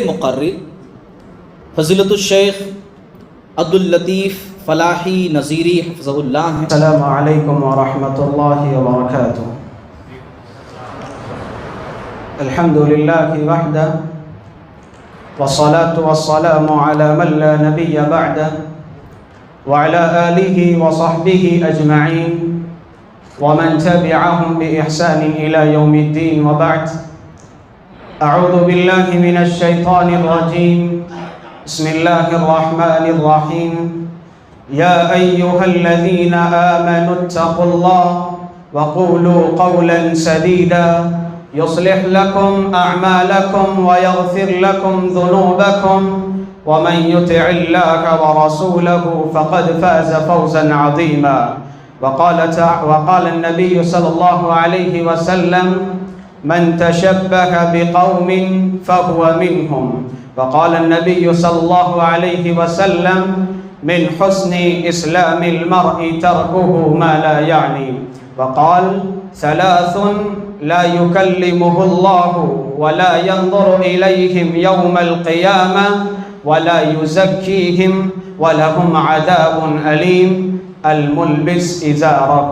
مقرر فضیلت الشیخ عبداللطیف فلاحی نظیری حفظہ اللہ ہیں۔ السلام علیکم ورحمۃ اللہ وبرکاتہ۔ الحمد للہ وحدہ والصلاة والسلام علی من لا نبی بعدہ وعلى آلہ وصحبہ اجمعین ومن تبعهم بإحسان إلى يوم الدين وبعد۔ أعوذ بالله من الشيطان الرجيم، بسم الله الرحمن الرحيم، يا أيها الذين آمنوا اتقوا الله وقولوا قولا سديدا يصلح لكم أعمالكم ويغفر لكم ذنوبكم ومن يطع الله ورسوله فقد فاز فوزا عظيما۔ وقال النبي صلى الله عليه وسلم من تشبه بقوم فهو منهم۔ وقال النبي صلى الله عليه وسلم من حسن إسلام المرء تركه ما لا يعني۔ وقال ثلاث لا يكلمه الله ولا ينظر إليهم يوم القيامة ولا يزكيهم ولهم عذاب أليم الملبس ازارہ۔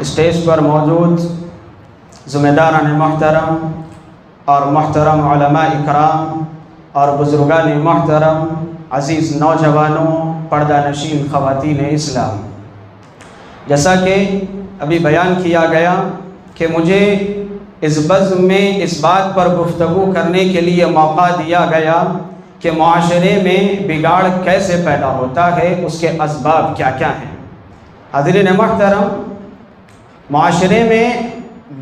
اسٹیج پر موجود ذمہ داران محترم اور محترم علماء اکرام اور بزرگان محترم، عزیز نوجوانوں، پردہ نشین خواتین اسلام، جیسا کہ ابھی بیان کیا گیا کہ مجھے اس بزم میں اس بات پر گفتگو کرنے کے لیے موقع دیا گیا کہ معاشرے میں بگاڑ کیسے پیدا ہوتا ہے، اس کے اسباب کیا کیا ہیں۔ حاضرین محترم، معاشرے میں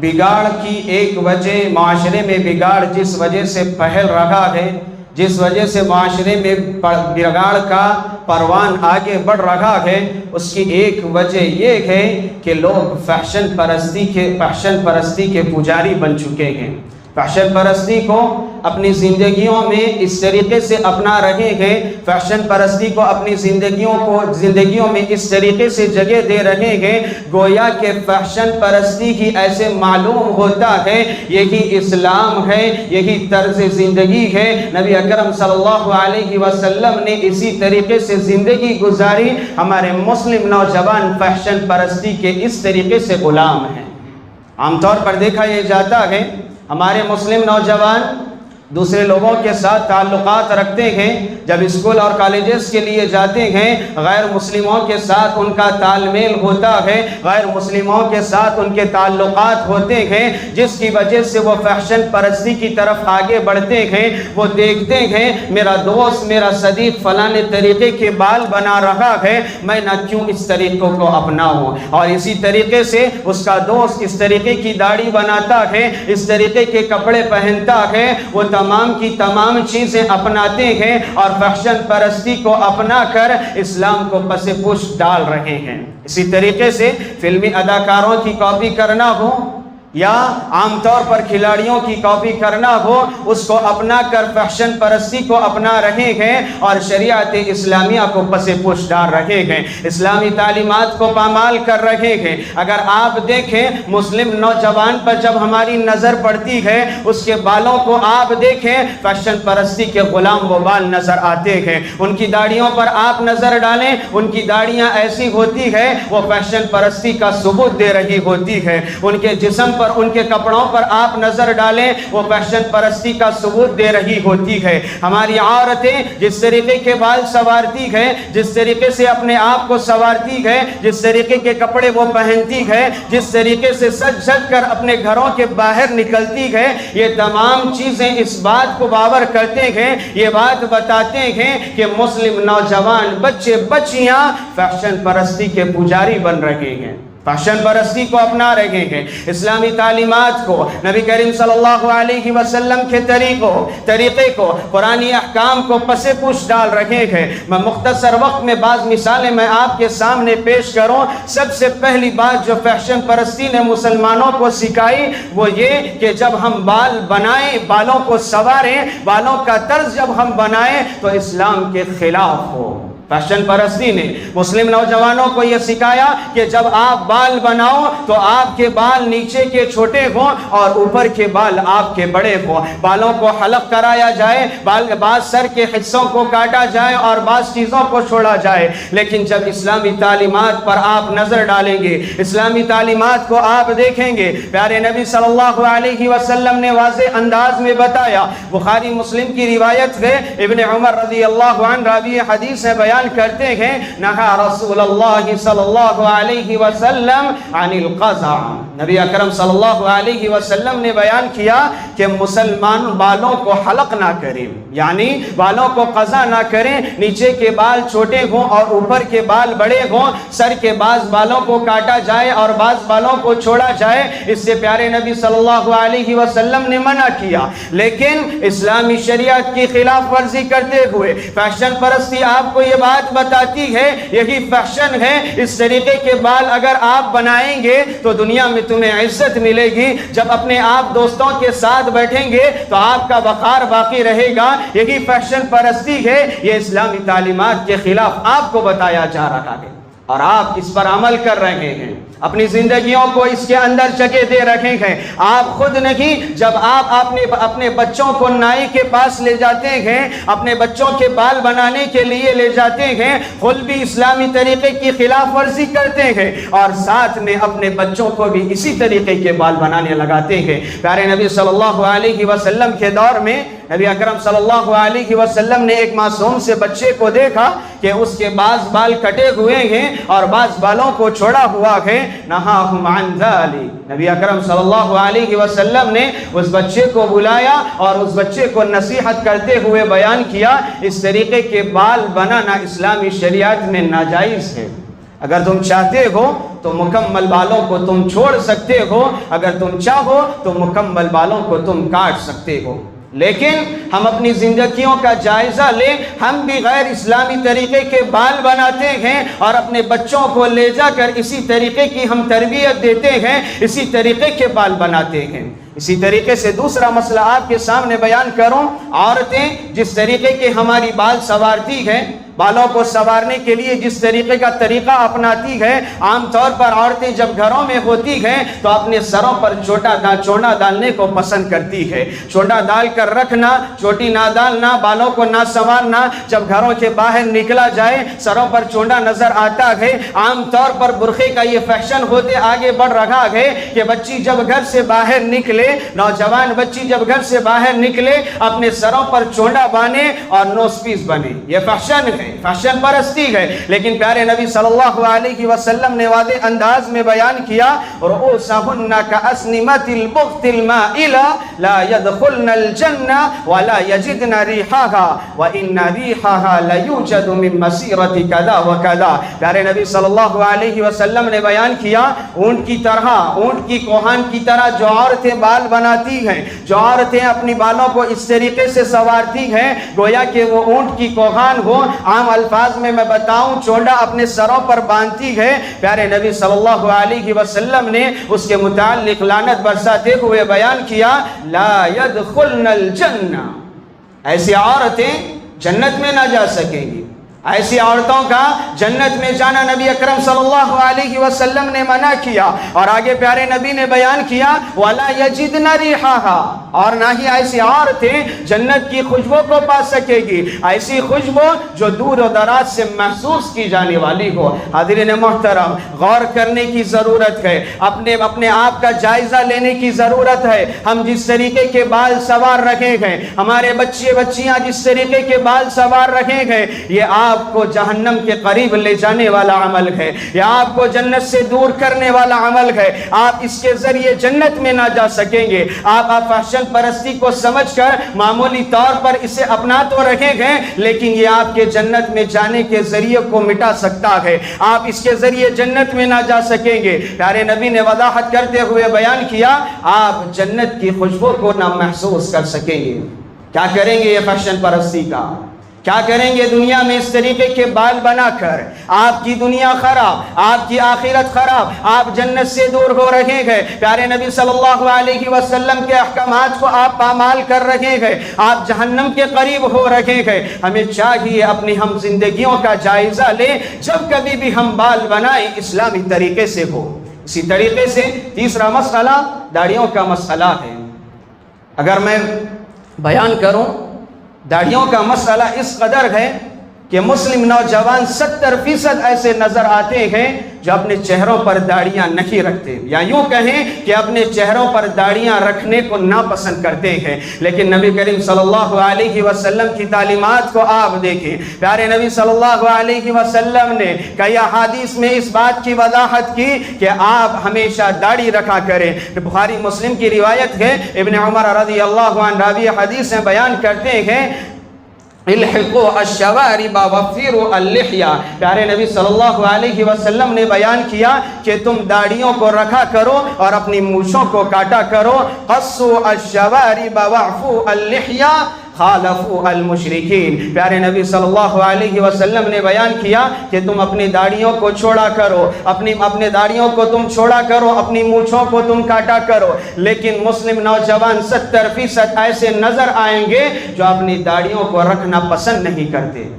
بگاڑ کی ایک وجہ، معاشرے میں بگاڑ جس وجہ سے پھیل رہا ہے، جس وجہ سے معاشرے میں بگاڑ کا پروان آگے بڑھ رہا ہے، اس کی ایک وجہ یہ ہے کہ لوگ فحشن پرستی کے پجاری بن چکے ہیں۔ فحشن پرستی کو اپنی زندگیوں میں اس طریقے سے اپنا رہے ہیں، فحشن پرستی کو اپنی زندگیوں میں اس طریقے سے جگہ دے رہے ہیں، گویا کہ فحشن پرستی ہی ایسے معلوم ہوتا ہے یہی اسلام ہے، یہی طرز زندگی ہے۔ نبی اکرم صلی اللہ علیہ وسلم نے اسی طریقے سے زندگی گزاری۔ ہمارے مسلم نوجوان فحشن پرستی کے اس طریقے سے غلام ہیں۔ عام طور پر دیکھا یہ جاتا ہے ہمارے مسلم نوجوان دوسرے لوگوں کے ساتھ تعلقات رکھتے ہیں، جب اسکول اور کالجز کے لیے جاتے ہیں غیر مسلموں کے ساتھ ان کا تال میل ہوتا ہے، غیر مسلموں کے ساتھ ان کے تعلقات ہوتے ہیں، جس کی وجہ سے وہ فحشن پرستی کی طرف آگے بڑھتے ہیں۔ وہ دیکھتے ہیں میرا دوست، میرا صدیق فلانے طریقے کے بال بنا رہا ہے، میں نہ کیوں اس طریقوں کو اپناؤں، اور اسی طریقے سے اس کا دوست اس طریقے کی داڑھی بناتا ہے، اس طریقے کے کپڑے پہنتا ہے، وہ تمام کی تمام چیزیں اپناتے ہیں اور فحشن پرستی کو اپنا کر اسلام کو پس پوش ڈال رہے ہیں۔ اسی طریقے سے فلمی اداکاروں کی کاپی کرنا ہو یا عام طور پر کھلاڑیوں کی کاپی کرنا ہو، اس کو اپنا کر فحشن پرستی کو اپنا رہے ہیں اور شریعت اسلامیہ کو پس پوش ڈال رہے ہیں، اسلامی تعلیمات کو پامال کر رہے ہیں۔ اگر آپ دیکھیں مسلم نوجوان پر جب ہماری نظر پڑتی ہے، اس کے بالوں کو آپ دیکھیں، فحشن پرستی کے غلام وہ بال نظر آتے ہیں۔ ان کی داڑھیوں پر آپ نظر ڈالیں، ان کی داڑھیاں ایسی ہوتی ہے وہ فحشن پرستی کا ثبوت دے رہی ہوتی ہے۔ ان کے جسم پر، ان کے کپڑوں پر آپ نظر ڈالیں، وہ فحشن پرستی کا ثبوت دے رہی ہوتی ہے۔ ہماری عورتیں جس طریقے کے بال سنوارتی ہے، جس طریقے سے اپنے آپ کو سنوارتی ہے، جس طریقے کے کپڑے وہ پہنتی ہے، جس طریقے سے سج سج کر اپنے گھروں کے باہر نکلتی ہے، یہ تمام چیزیں اس بات کو باور کرتے ہیں، یہ بات بتاتے ہیں کہ مسلم نوجوان بچے بچیاں فحشن پرستی کے پجاری بن رہے ہیں، فحشن پرستی کو اپنا رہے ہیں۔ اسلامی تعلیمات کو، نبی کریم صلی اللہ علیہ وسلم کے طریقے کو، قرآنی احکام کو پس پوش ڈال رہے ہیں۔ میں مختصر وقت میں بعض مثالیں میں آپ کے سامنے پیش کروں۔ سب سے پہلی بات جو فحشن پرستی نے مسلمانوں کو سکھائی وہ یہ کہ جب ہم بال بنائیں، بالوں کو سنواریں، بالوں کا طرز جب ہم بنائیں تو اسلام کے خلاف ہو۔ فیشن پرستی نے مسلم نوجوانوں کو یہ سکھایا کہ جب آپ بال بناؤ تو آپ کے بال نیچے کے چھوٹے ہوں اور اوپر کے بال آپ کے بڑے ہوں، بالوں کو حلق کرایا جائے، بعض سر کے حصوں کو کاٹا جائے اور بعض چیزوں کو چھوڑا جائے۔ لیکن جب اسلامی تعلیمات پر آپ نظر ڈالیں گے، اسلامی تعلیمات کو آپ دیکھیں گے، پیارے نبی صلی اللہ علیہ وسلم نے واضح انداز میں بتایا۔ بخاری مسلم کی روایت ہے، ابن عمر رضی اللہ عنہ راوی حدیث ہے بیان کرتے ہیں، نہا رسول اللہ صلی اللہ علیہ وسلم عن القزع، نبی اکرم صلی اللہ علیہ وسلم نے بیان کیا کہ مسلمان بالوں کو حلق نہ کریں، یعنی بالوں کو قزع نہ کریں، نیچے کے بال چھوٹے ہوں اور اوپر کے بال بڑے ہوں، سر کے بعض بالوں کو کاٹا جائے اور بعض بالوں کو چھوڑا جائے، اس سے پیارے نبی صلی اللہ علیہ وسلم نے منع کیا۔ لیکن اسلامی شریعت کی خلاف ورزی کرتے ہوئے فیشن پرستی آپ کو یہ بات بتاتی ہے، یہی فیشن ہے، اس طریقے کے بال اگر آپ بنائیں گے تو دنیا میں تمہیں عزت ملے گی، جب اپنے آپ دوستوں کے ساتھ بیٹھیں گے تو آپ کا وقار باقی رہے گا، یہی فیشن پرستی ہے۔ یہ اسلامی تعلیمات کے خلاف آپ کو بتایا جا رہا ہے اور آپ اس پر عمل کر رہے ہیں، اپنی زندگیوں کو اس کے اندر جگہ دے رکھے ہیں۔ آپ خود نہیں، جب آپ اپنے بچوں کو نائی کے پاس لے جاتے ہیں، اپنے بچوں کے بال بنانے کے لیے لے جاتے ہیں، خود بھی اسلامی طریقے کی خلاف ورزی کرتے ہیں اور ساتھ میں اپنے بچوں کو بھی اسی طریقے کے بال بنانے لگاتے ہیں۔ پیارے نبی صلی اللہ علیہ وسلم کے دور میں نبی اکرم صلی اللہ علیہ وسلم نے ایک معصوم سے بچے کو دیکھا کہ اس کے بعض بال کٹے ہوئے ہیں اور بعض بالوں کو چھوڑا ہوا ہے، نہاہم عن ذلک، نبی اکرم صلی اللہ علیہ وسلم نے اس بچے کو بلایا اور اس بچے کو نصیحت کرتے ہوئے بیان کیا، اس طریقے کے بال بنانا اسلامی شریعت میں ناجائز ہے۔ اگر تم چاہتے ہو تو مکمل بالوں کو تم چھوڑ سکتے ہو، اگر تم چاہو تو مکمل بالوں کو تم کاٹ سکتے ہو، لیکن ہم اپنی زندگیوں کا جائزہ لیں، ہم بھی غیر اسلامی طریقے کے بال بناتے ہیں اور اپنے بچوں کو لے جا کر اسی طریقے کی ہم تربیت دیتے ہیں، اسی طریقے کے بال بناتے ہیں۔ اسی طریقے سے دوسرا مسئلہ آپ کے سامنے بیان کروں، عورتیں جس طریقے کے ہماری بال سنوارتی ہیں، بالوں کو سنوارنے کے لیے جس طریقے کا طریقہ اپناتی ہے، عام طور پر عورتیں جب گھروں میں ہوتی ہیں تو اپنے سروں پر چوٹا ڈالنے کو پسند کرتی ہے، چوٹا ڈال کر رکھنا، چوٹی نہ ڈالنا، بالوں کو نہ سنوارنا، جب گھروں کے باہر نکلا جائے سروں پر چوٹا نظر آتا ہے۔ عام طور پر برقعے کا یہ فیشن ہوتے آگے بڑھ رہا ہے کہ بچی جب گھر سے باہر نکلے، نوجوان بچی جب گھر سے باہر نکلے اپنے سروں پر چونڈا بانے اور نوز پیس بنے، یہ فیشن ہے، فیشن پرستی ہے۔ لیکن پیارے نبی صلی اللہ علیہ وسلم نے واضح انداز میں بیان کیا، رؤوسہن کاسنمۃ البخت المائلہ لا يدخلن الجنہ ولا یجدن ریحہا وان ریحہا لیوجد من مسیرۃ کذا وکذا۔ پیارے نبی صلی اللہ علیہ وسلم نے بیان کیا، اونٹ کی طرح، اونٹ کی کوہان کی طرح جو عورتیں بال بناتی ہیں، جو عورتیں اپنی بالوں کو اس طریقے سے سنوارتی ہیں گویا کہ وہ اونٹ کی کوہان ہو، عام الفاظ میں بتاؤں چونڈا اپنے سروں پر باندھتی ہے۔ پیارے نبی صلی اللہ علیہ وسلم نے اس کے متعلق لعنت برساتے ہوئے بیان کیا، لا يدخلن الجنہ، ایسی عورتیں جنت میں نہ جا سکیں گی، ایسی عورتوں کا جنت میں جانا نبی اکرم صلی اللہ علیہ وسلم نے منع کیا۔ اور آگے پیارے نبی نے بیان کیا، وَلَا يَجِدْنَ رِيحَهَا، اور نہ ہی ایسی عورتیں جنت کی خوشبو کو پا سکے گی، ایسی خوشبو جو دور و دراز سے محسوس کی جانے والی ہو۔ حاضرین محترم، غور کرنے کی ضرورت ہے، اپنے آپ کا جائزہ لینے کی ضرورت ہے۔ ہم جس طریقے کے بال سنوار رکھے ہیں، ہمارے بچے بچیاں جس طریقے کے بال سنوار رکھے ہیں، یہ آپ کو جہنم کے قریب لے جانے والا عمل ہے، یہ آپ کو جنت سے دور کرنے والا عمل ہے۔ آپ اس کے ذریعے جنت میں نہ جا سکیں گے۔ آپ فیشن پرستی کو سمجھ کر معمولی طور پر اسے اپنا تو رکھیں گے، لیکن یہ آپ کے جنت میں جانے کے ذریعے کو مٹا سکتا ہے، آپ اس کے ذریعے جنت میں نہ جا سکیں گے۔ پیارے نبی نے وضاحت کرتے ہوئے بیان کیا، آپ جنت کی خوشبو کو نہ محسوس کر سکیں گے۔ کیا کریں گے یہ فیشن پرستی کا؟ کیا کریں گے دنیا میں اس طریقے کے بال بنا کر؟ آپ کی دنیا خراب، آپ کی آخرت خراب، آپ جنت سے دور ہو رہے ہیں۔ پیارے نبی صلی اللہ علیہ وسلم کے احکامات کو آپ پامال کر رہے ہیں، آپ جہنم کے قریب ہو رہے ہیں۔ ہمیں چاہیے اپنی ہم زندگیوں کا جائزہ لیں، جب کبھی بھی ہم بال بنائیں اسلامی طریقے سے ہو۔ اسی طریقے سے تیسرا مسئلہ داڑھیوں کا مسئلہ ہے۔ اگر میں بیان کروں، داڑھیوں کا مسئلہ اس قدر ہے کہ مسلم نوجوان 70% ایسے نظر آتے ہیں جو اپنے چہروں پر داڑیاں نہیں رکھتے، یا یوں کہیں کہ اپنے چہروں پر داڑیاں رکھنے کو ناپسند کرتے ہیں۔ لیکن نبی کریم صلی اللہ علیہ وسلم کی تعلیمات کو آپ دیکھیں۔ پیارے نبی صلی اللہ علیہ وسلم نے کئی احادیث میں اس بات کی وضاحت کی کہ آپ ہمیشہ داڑھی رکھا کریں۔ بخاری مسلم کی روایت ہے، ابن عمر رضی اللہ عنہ راوی حدیث میں بیان کرتے ہیں، الحقوا الشوارب وفروا اللحیہ۔ پیارے نبی صلی اللہ علیہ وسلم نے بیان کیا کہ تم داڑھیوں کو رکھا کرو اور اپنی مونچھوں کو کاٹا کرو۔ قصوا الشوارب وعفوا اللحیہ خالفوا المشرکین۔ پیارے نبی صلی اللہ علیہ وسلم نے بیان کیا کہ تم اپنی داڑھیوں کو چھوڑا کرو، اپنے داڑھیوں کو تم چھوڑا کرو، اپنی مونچھوں کو تم کاٹا کرو۔ لیکن مسلم نوجوان 70% ایسے نظر آئیں گے جو اپنی داڑھیوں کو رکھنا پسند نہیں کرتے۔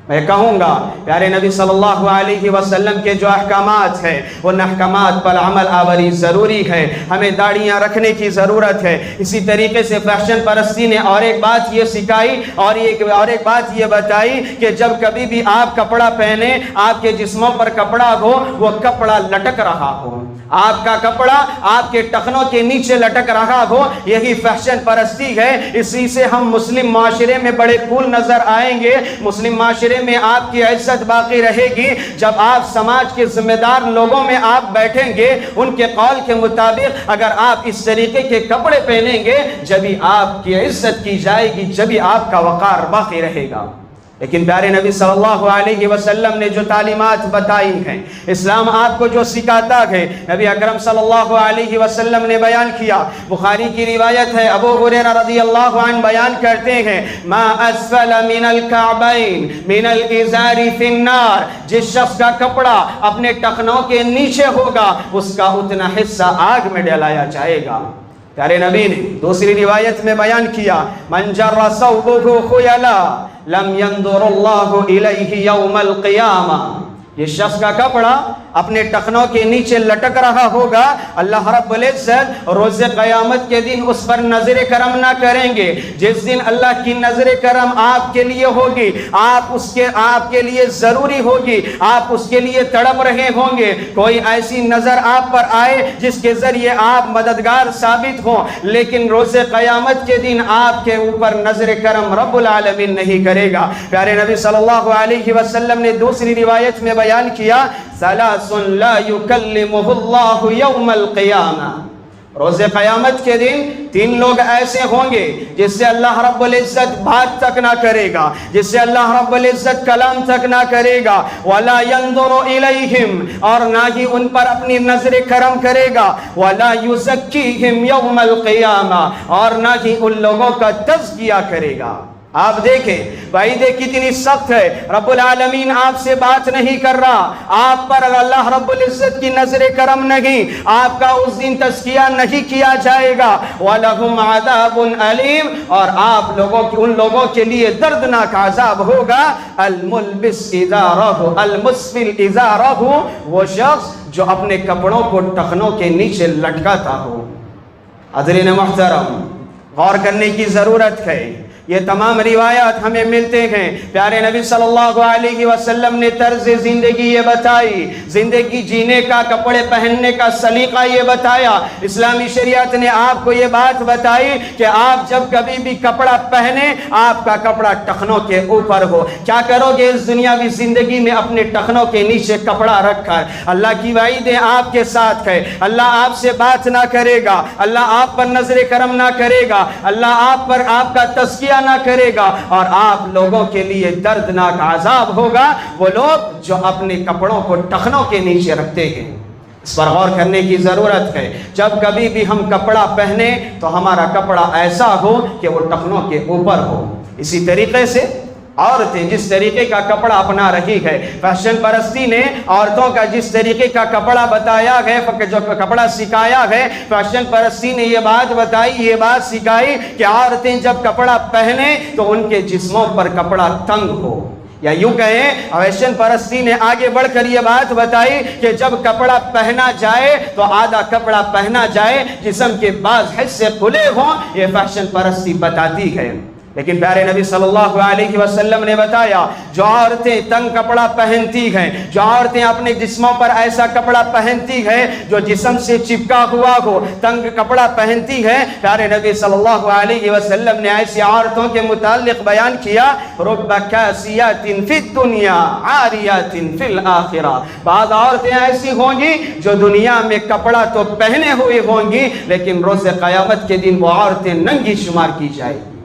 میں کہوں گا پیارے نبی صلی اللہ علیہ وسلم کے جو احکامات ہیں ان احکامات پر عمل آوری ضروری ہے، ہمیں داڑھیاں رکھنے کی ضرورت ہے۔ اسی طریقے سے فیشن پرستی نے اور ایک بات یہ سکھائی اور ایک بات یہ بتائی کہ جب کبھی بھی آپ کپڑا پہنے، آپ کے جسموں پر کپڑا ہو، وہ کپڑا لٹک رہا ہو، آپ کا کپڑا آپ کے ٹخنوں کے نیچے لٹک رہا ہو، یہی فیشن پرستی ہے۔ اسی سے ہم مسلم معاشرے میں بڑے کول نظر آئیں گے، مسلم معاشرے میں آپ کی عزت باقی رہے گی جب آپ سماج کے ذمہ دار لوگوں میں آپ بیٹھیں گے، ان کے قول کے مطابق اگر آپ اس طریقے کے کپڑے پہنیں گے جبھی آپ کی عزت کی جائے گی، جبھی آپ کا وقار باقی رہے گا۔ لیکن پیارے نبی صلی اللہ علیہ وسلم نے جو تعلیمات بتائی ہیں، اسلام آپ کو جو سکھاتا ہے، نبی اکرم صلی اللہ علیہ وسلم نے بیان کیا۔ بخاری کی روایت ہے، ابو ہریرہ رضی اللہ عنہ بیان کرتے ہیں، ما اسفل من الکعبین من الازار فی النار، جس شخص کا کپڑا اپنے ٹخنوں کے نیچے ہوگا اس کا اتنا حصہ آگ میں ڈلایا جائے گا۔ پیارے نبی نے دوسری روایت میں بیان کیا، من جر ثوبہ خیلا لم ينظر اللہ الیہ یوم القیامہ، یہ شخص کا کپڑا اپنے ٹخنوں کے نیچے لٹک رہا ہوگا، اللہ رب العزت روز قیامت کے دن اس پر نظر کرم نہ کریں گے۔ جس دن اللہ کی نظر کرم آپ کے لیے ہوگی، آپ کے لیے ضروری ہوگی، آپ اس کے لیے تڑپ رہے ہوں گے، کوئی ایسی نظر آپ پر آئے جس کے ذریعے آپ مددگار ثابت ہوں، لیکن روز قیامت کے دن آپ کے اوپر نظر کرم رب العالمین نہیں کرے گا۔ پیارے نبی صلی اللہ علیہ وسلم نے دوسری روایت میں بیان کیا، ثلاث لا یکلمہ اللہ یوم القیامہ، روز قیامت کے دن 3 لوگ ایسے ہوں گے جس سے اللہ رب العزت بات تک نہ کرے گا، جس سے اللہ رب العزت کلام تک نہ کرے گا، ولا ينظر الیہم، اور نہ ہی ان پر اپنی نظر کرم کرے گا، ولا یزکیہم یوم القیامہ، اور نہ ہی ان لوگوں کا تزکیہ کرے گا۔ آپ دیکھیں وعید کتنی سخت ہے، رب العالمین آپ سے بات نہیں کر رہا، آپ پر اللہ رب العزت کی نظر کرم نہیں، آپ کا اس دن تزکیہ نہیں کیا جائے گا۔ وَلَهُمْ عَذَابٌ أَلِيمٌ، اور آپ ان لوگوں کے لیے دردناک عذاب ہوگا۔ الْمُلْبِسْ إِزَارَهُ الْمُسْفِلْ إِزَارَهُ، وہ شخص جو اپنے کپڑوں کو ٹخنوں کے نیچے لٹکاتا ہو۔ حضرین محترم، غور کرنے کی ضرورت ہے، یہ تمام روایات ہمیں ملتے ہیں۔ پیارے نبی صلی اللہ علیہ وسلم نے طرز زندگی یہ بتائی، زندگی جینے کا، کپڑے پہننے کا سلیقہ یہ بتایا۔ اسلامی شریعت نے آپ کو یہ بات بتائی کہ آپ جب کبھی بھی کپڑا پہنے آپ کا کپڑا ٹخنوں کے اوپر ہو۔ کیا کرو گے اس دنیاوی زندگی میں اپنے ٹخنوں کے نیچے کپڑا رکھ کر؟ اللہ کی وعیدیں آپ کے ساتھ ہے، اللہ آپ سے بات نہ کرے گا، اللہ آپ پر نظر کرم نہ کرے گا، اللہ آپ پر آپ کا تزکیہ نہ کرے گا، اور آپ لوگوں کے لیے دردناک عذاب ہوگا۔ وہ لوگ جو اپنے کپڑوں کو ٹخنوں کے نیچے رکھتے ہیں، اس پر غور کرنے کی ضرورت ہے۔ جب کبھی بھی ہم کپڑا پہنے تو ہمارا کپڑا ایسا ہو کہ وہ ٹخنوں کے اوپر ہو۔ اسی طریقے سے عورتیں جس طریقے کا کپڑا اپنا رہی ہے، فیشن پرستی نے عورتوں کا جس طریقے کا کپڑا بتایا ہے، جو کپڑا سکھایا ہے، فیشن پرستی نے یہ بات بتائی، یہ بات سکھائی کہ عورتیں جب کپڑا پہنیں تو ان کے جسموں پر کپڑا تنگ ہو، یا یوں کہیں فیشن پرستی نے آگے بڑھ کر یہ بات بتائی کہ جب کپڑا پہنا جائے تو آدھا کپڑا پہنا جائے، جسم کے بعض حصے کھلے ہوں، یہ فیشن پرستی بتاتی ہے۔ لیکن پیارے نبی صلی اللہ علیہ وسلم نے بتایا جو عورتیں تنگ کپڑا پہنتی ہیں، جو عورتیں اپنے جسموں پر ایسا کپڑا پہنتی ہیں جو جسم سے چپکا ہوا ہو، تنگ کپڑا پہنتی ہیں، پیارے نبی صلی اللہ علیہ وسلم نے ایسی عورتوں کے متعلق بیان کیا رب کاسیات فی الدنیا عاریات فی الآخرہ، بعض عورتیں ایسی ہوں گی جو دنیا میں کپڑا تو پہنے ہوئے ہوں گی لیکن روز قیامت کے دن وہ عورتیں ننگی شمار کی جائیں گی۔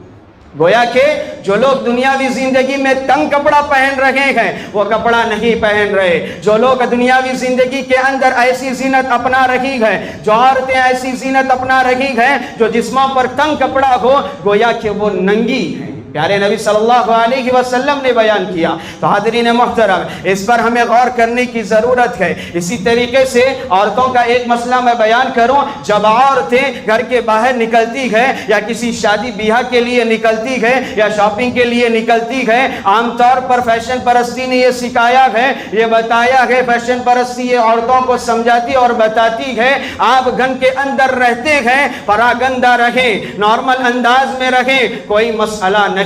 گویا کہ جو لوگ دنیاوی زندگی میں تنگ کپڑا پہن رہے ہیں وہ کپڑا نہیں پہن رہے، جو لوگ دنیاوی زندگی کے اندر ایسی زینت اپنا رہی ہے، جو عورتیں ایسی زینت اپنا رہی ہیں جو جسموں پر تنگ کپڑا ہو، گویا کہ وہ ننگی ہیں۔ پیارے نبی صلی اللہ علیہ وسلم نے بیان کیا۔ تو حاضرین محترم، اس پر ہمیں غور کرنے کی ضرورت ہے۔ اسی طریقے سے عورتوں کا ایک مسئلہ میں بیان کروں، جب عورتیں گھر کے باہر نکلتی ہے یا کسی شادی بیاہ کے لیے نکلتی ہے یا شاپنگ کے لیے نکلتی ہے، عام طور پر فیشن پرستی نے یہ سکھایا ہے، یہ بتایا ہے، فیشن پرستی یہ عورتوں کو سمجھاتی اور بتاتی ہے آپ گھر کے اندر رہتے ہیں پراگندہ رہیں، نارمل انداز میں رہیں، کوئی مسئلہ نہیں،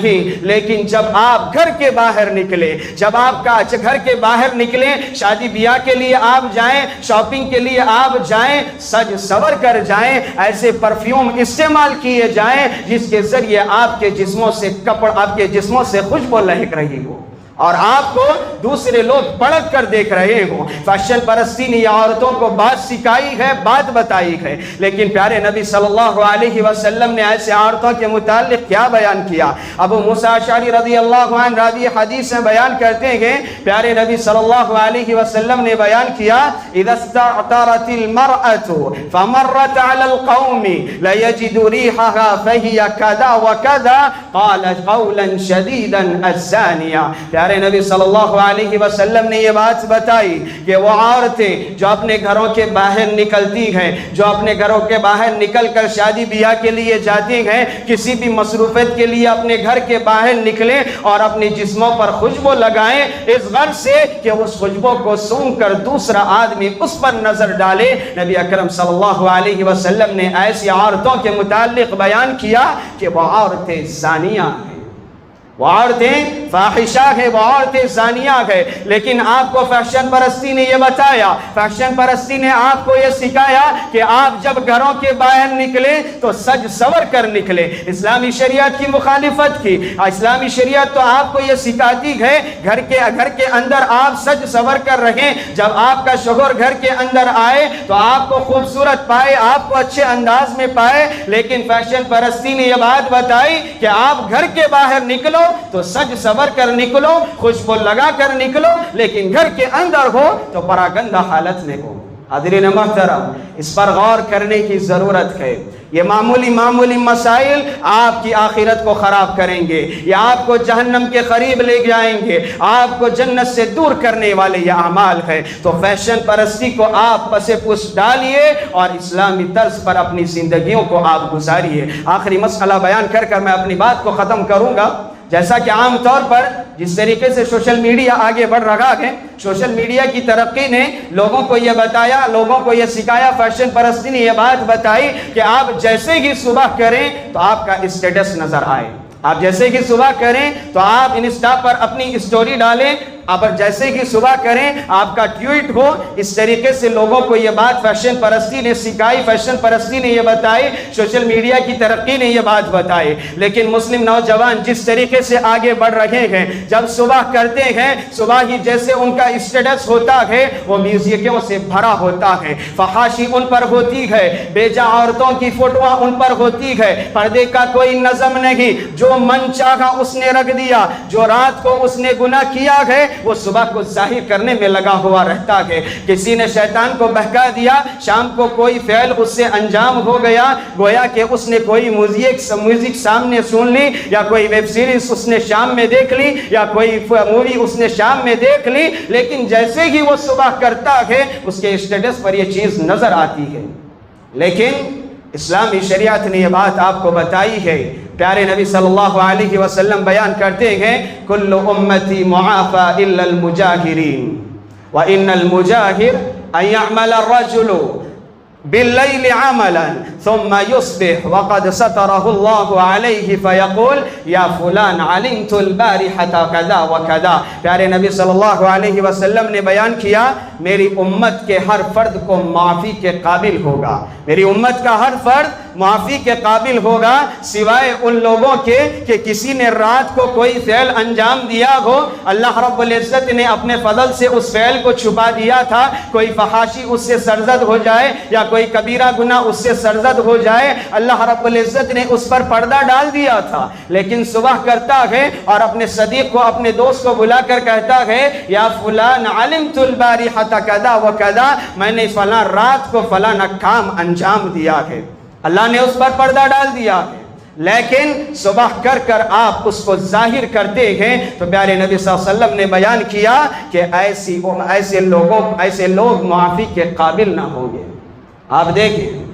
لیکن جب آپ گھر کے باہر نکلے، جب آپ کا گھر کے باہر نکلیں، شادی بیاہ کے لیے آپ جائیں، شاپنگ کے لیے آپ جائیں، سج سور کر جائیں، ایسے پرفیوم استعمال کیے جائیں جس کے ذریعے آپ کے جسموں سے خوشبو لہک رہی ہو اور آپ کو دوسرے لوگ پڑک کر دیکھ رہے ہوں۔ فیشن پرستی نے عورتوں کو بات سکھائی ہے، بات بتائی ہے، لیکن پیارے نبی صلی اللہ علیہ وسلم نے ایسے عورتوں کے متعلق کیا بیان کیا؟ ابو موسیٰ اشعری رضی اللہ عنہ راوی حدیث میں بیان کرتے ہیں، پیارے نبی صلی اللہ علیہ وسلم نے بیان کیا اذا استعطرت المرأة فمرت على القوم ليجد ريحها فهي كذا وكذا قال قولا شديدا الزانية۔ پیارے نبی صلی اللہ علیہ وسلم نے یہ بات بتائی کہ وہ عورتیں جو اپنے گھروں کے باہر نکلتی ہیں، جو اپنے گھروں کے باہر نکل کر شادی بیاہ کے لیے جاتی ہیں، کسی بھی مصروفیت کے لیے اپنے گھر کے باہر نکلیں اور اپنی جسموں پر خوشبو لگائیں اس غرض سے کہ اس خوشبو کو سونگھ کر دوسرا آدمی اس پر نظر ڈالے، نبی اکرم صلی اللہ علیہ وسلم نے ایسی عورتوں کے متعلق بیان کیا کہ وہ عورتیں زانیہ ہیں، وہ عورتیں فاحشہ ہے، وہ عورتیں زانیہ ہے۔ لیکن آپ کو فیشن پرستی نے یہ بتایا، فیشن پرستی نے آپ کو یہ سکھایا کہ آپ جب گھروں کے باہر نکلیں تو سج سور کر نکلیں۔ اسلامی شریعت کی مخالفت کی، اسلامی شریعت تو آپ کو یہ سکھاتی ہے گھر کے اندر آپ سج سور کر رہیں، جب آپ کا شوہر گھر کے اندر آئے تو آپ کو خوبصورت پائے، آپ کو اچھے انداز میں پائے، لیکن فیشن پرستی نے یہ بات بتائی کہ آپ گھر کے باہر نکلو تو سج سور کر نکلو، خوشبو لگا کر نکلو، لیکن گھر کے اندر ہو تو پراگندہ حالت میں ہو۔ حاضرین محترم، اس پر غور کرنے کی ضرورت ہے۔ یہ معمولی مسائل آپ کی آخرت کو خراب کریں گے، یہ آپ کو جہنم کے قریب لے جائیں گے، آپ کو جنت سے دور کرنے والے یہ اعمال ہے۔ تو فیشن پرستی کو آپ پس پش ڈالیے اور اسلامی طرز پر اپنی زندگیوں کو آپ گزاریے۔ آخری مسئلہ بیان کر کر میں اپنی بات کو ختم کروں گا۔ جیسا کہ عام طور پر جس طریقے سے سوشل میڈیا آگے بڑھ رہا ہے، سوشل میڈیا کی ترقی نے لوگوں کو یہ بتایا، لوگوں کو یہ سکھایا، فیشن پرستی نے یہ بات بتائی کہ آپ جیسے ہی صبح کریں تو آپ کا اسٹیٹس نظر آئے، آپ جیسے ہی صبح کریں تو آپ انسٹا پر اپنی اسٹوری ڈالیں، آپ جیسے ہی صبح کریں آپ کا ٹویٹ ہو۔ اس طریقے سے لوگوں کو یہ بات فیشن پرستی نے سکھائی، فیشن پرستی نے یہ بتائی، سوشل میڈیا کی ترقی نے یہ بات بتائی۔ لیکن مسلم نوجوان جس طریقے سے آگے بڑھ رہے ہیں، جب صبح کرتے ہیں، صبح ہی جیسے ان کا اسٹیٹس ہوتا ہے وہ میوزکوں سے بھرا ہوتا ہے، فحاشی ان پر ہوتی ہے، بے جا عورتوں کی فوٹویں ان پر ہوتی ہے، پردے کا کوئی نظم نہیں، جو جو من چاہا اس نے رکھ دیا، جو رات کو اس نے گناہ کیا ہے وہ صبح کو ظاہر کرنے میں لگا ہوا رہتا ہے۔ کسی نے شیطان کو بہکا دیا، شام کو کوئی فعل اس سے انجام ہو گیا، گویا کہ اس نے کوئی میوزک سامنے سن لی، یا کوئی ویب سیریز اس نے شام میں دیکھ لی، یا کوئی مووی اس نے شام میں دیکھ لی، لیکن جیسے ہی وہ صبح کرتا ہے اس کے اسٹیٹس پر یہ چیز نظر آتی ہے۔ لیکن اسلامی شریعت نے یہ بات آپ کو بتائی ہے، پیارے نبی صلی اللہ علیہ وسلم بیان کرتے ہیں کل امتی معافی الا المجاہرین وان المجاہر ان یعمل الرجل باللیل عملا ثم يصبح وقد ستره الله عليه فيقول یا فلان علمت البارحة كذا وكذا۔ پیارے نبی صلی اللہ علیہ وسلم نے بیان کیا میری امت کے ہر فرد کو معافی کے قابل ہوگا، میری امت کا ہر فرد معافی کے قابل ہوگا سوائے ان لوگوں کے کہ کسی نے رات کو کوئی فعل انجام دیا ہو، اللہ رب العزت نے اپنے فضل سے اس فعل کو چھپا دیا تھا، کوئی فحاشی اس سے سرزد ہو جائے یا کوئی کبیرہ گناہ اس سے سرزد ہو جائے، اللہ رب العزت نے اس پر پردہ ڈال دیا تھا، لیکن صبح کرتا ہے اور اپنے صدیق کو اپنے دوست کو بلا کر کہتا ہے یا فلان علمت البارحة کذا وکذا، میں نے فلاں رات کو فلاں کام انجام دیا ہے، اللہ نے اس پر پردہ ڈال دیا ہے۔ لیکن صبح کر کر آپ اس کو ظاہر کرتے ہیں، تو پیارے نبی صلی اللہ علیہ وسلم نے بیان کیا کہ ایسے لوگ معافی کے قابل نہ ہوں گے۔ آپ دیکھیں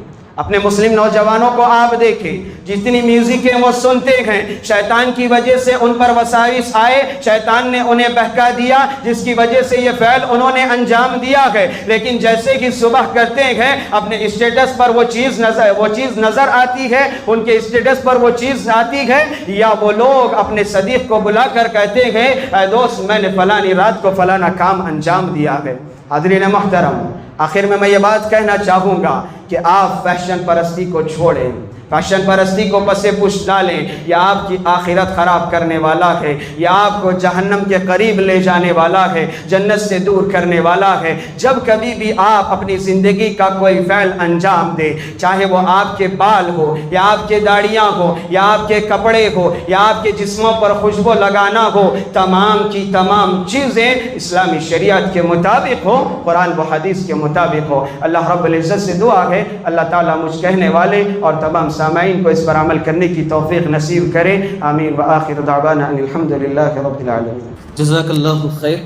اپنے مسلم نوجوانوں کو، آپ دیکھیں جتنی میوزکیں وہ سنتے ہیں، شیطان کی وجہ سے ان پر وساوس آئے، شیطان نے انہیں بہکا دیا جس کی وجہ سے یہ فعل انہوں نے انجام دیا ہے، لیکن جیسے کہ صبح کرتے ہیں اپنے اسٹیٹس پر وہ چیز نظر آتی ہے، ان کے اسٹیٹس پر وہ چیز آتی ہے، یا وہ لوگ اپنے صدیق کو بلا کر کہتے ہیں اے دوست میں نے فلانی رات کو فلانا کام انجام دیا ہے۔ حاضرین محترم، آخر میں یہ بات کہنا چاہوں گا کہ آپ فیشن پرستی کو چھوڑیں، فیشن پرستی کو پس پش ڈالیں، یہ آپ کی آخرت خراب کرنے والا ہے، یہ آپ کو جہنم کے قریب لے جانے والا ہے، جنت سے دور کرنے والا ہے۔ جب کبھی بھی آپ اپنی زندگی کا کوئی فعل انجام دیں، چاہے وہ آپ کے بال ہو یا آپ کے داڑیاں ہو یا آپ کے کپڑے ہو یا آپ کے جسموں پر خوشبو لگانا ہو، تمام کی تمام چیزیں اسلامی شریعت کے مطابق ہو، قرآن و حدیث کے مطابق ہو۔ اللہ رب العزت سے دعا ہے اللہ تعالیٰ مجھ کہنے والے اور تمام سامعین کو اس پر عمل کرنے کی توفیق نصیب کرے، آمین۔ وآخر دعوانا ان الحمد للہ رب العالمین۔ جزاک اللہ خیر۔